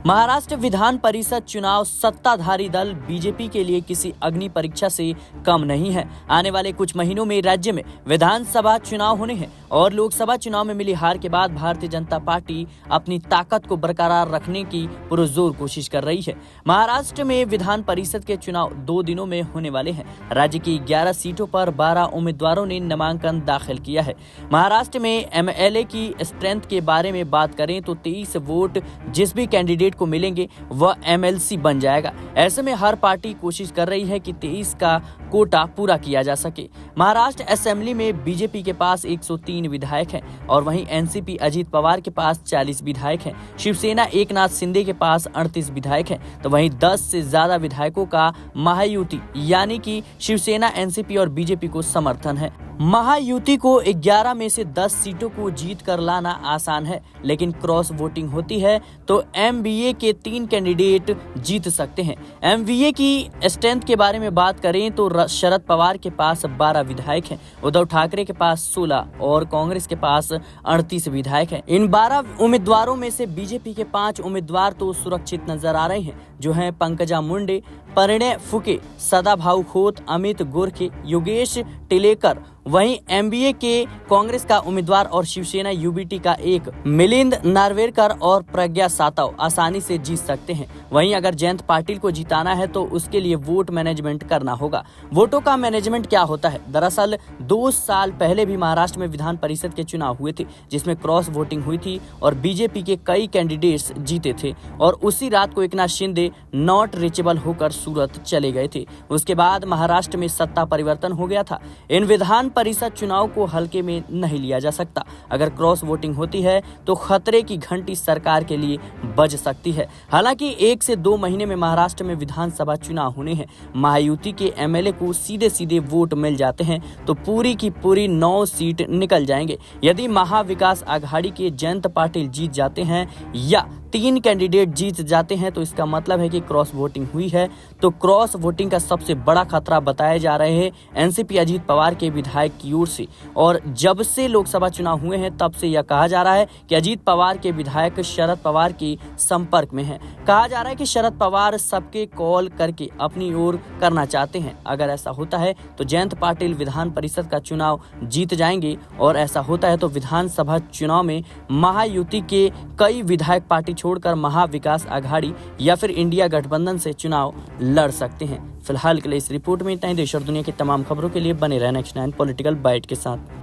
महाराष्ट्र विधान परिषद चुनाव सत्ताधारी दल बीजेपी के लिए किसी अग्नि परीक्षा से कम नहीं है। आने वाले कुछ महीनों में राज्य में विधानसभा चुनाव होने हैं और लोकसभा चुनाव में मिली हार के बाद भारतीय जनता पार्टी अपनी ताकत को बरकरार रखने की पुरजोर कोशिश कर रही है। महाराष्ट्र में विधान परिषद के चुनाव 2 दिनों में होने वाले हैं। राज्य की 11 सीटों पर 12 उम्मीदवारों ने नामांकन दाखिल किया है। महाराष्ट्र में एमएलए की स्ट्रेंथ के बारे में बात करें तो 23 वोट जिस भी कैंडिडेट को मिलेंगे वह एमएलसी बन जाएगा। ऐसे में हर पार्टी कोशिश कर रही है कि 23 का कोटा पूरा किया जा सके। महाराष्ट्र असेंबली में बीजेपी के पास 103 विधायक हैं और वहीं एनसीपी अजीत पवार के पास 40 विधायक हैं। शिवसेना एकनाथ शिंदे के पास 38 विधायक हैं, तो वहीं 10 से ज्यादा विधायकों का महायुति यानी कि शिवसेना, एनसीपी और बीजेपी को समर्थन है। महायुति को 11 में से 10 सीटों को जीत कर लाना आसान है, लेकिन क्रॉस वोटिंग होती है तो एमवीए के 3 कैंडिडेट जीत सकते हैं। एमवीए की स्ट्रेंथ के बारे में बात करें तो शरद पवार के पास 12 विधायक हैं, उद्धव ठाकरे के पास 16 और कांग्रेस के पास 38 विधायक हैं। इन 12 उम्मीदवारों में से बीजेपी के 5 उम्मीदवार तो सुरक्षित नजर आ रहे हैं, जो हैं पंकजा मुंडे, परिणय फुके, सदाभाऊ खोत, अमित गोरखे, योगेश टिलेकर। वहीं एमबीए के कांग्रेस का उम्मीदवार और शिवसेना यूबीटी का एक मिलिंद नार्वेकर और प्रज्ञा सातव आसानी से जीत सकते हैं। वहीं अगर जयंत पाटिल को जिताना है तो उसके लिए वोट मैनेजमेंट करना होगा। वोटों का मैनेजमेंट क्या होता है? दरअसल 2 साल पहले भी महाराष्ट्र में विधान परिषद के चुनाव हुए थे, जिसमें क्रॉस वोटिंग हुई थी और बीजेपी के कई कैंडिडेट्स जीते थे और उसी रात को एकनाथ शिंदे नॉट रीचेबल होकर सूरत चले गए थे। उसके बाद महाराष्ट्र में सत्ता परिवर्तन हो गया था। इन विधान परिषद चुनाव को हल्के में नहीं लिया जा सकता। अगर क्रॉस वोटिंग होती है तो खतरे की घंटी सरकार के लिए बज सकती है। हालांकि 1 से 2 महीने में महाराष्ट्र में विधानसभा चुनाव होने हैं। महायुति के एमएलए को सीधे सीधे वोट मिल जाते हैं तो पूरी की पूरी 9 सीट निकल जाएंगे। यदि महाविकास आघाड़ी के जयंत पाटिल जीत जाते हैं या 3 कैंडिडेट जीत जाते हैं तो इसका मतलब है कि क्रॉस वोटिंग हुई है। तो क्रॉस वोटिंग का सबसे बड़ा खतरा बताए जा रहे हैं एनसीपी अजीत पवार के विधायक की ओर से। और जब से लोकसभा चुनाव हुए हैं तब से यह कहा जा रहा है कि अजीत पवार के विधायक शरद पवार के संपर्क में हैं। कहा जा रहा है कि शरद पवार सबके कॉल करके अपनी ओर करना चाहते हैं। अगर ऐसा होता है तो जयंत पाटिल विधान परिषद का चुनाव जीत जाएंगे और ऐसा होता है तो विधानसभा चुनाव में महायुति के कई विधायक पार्टी छोड़कर महाविकास आघाड़ी या फिर इंडिया गठबंधन से चुनाव लड़ सकते हैं। फिलहाल के लिए इस रिपोर्ट में इतना ही। देश और दुनिया की तमाम खबरों के लिए बने रहना नेक्स्ट 9 पॉलिटिकल बाइट के साथ।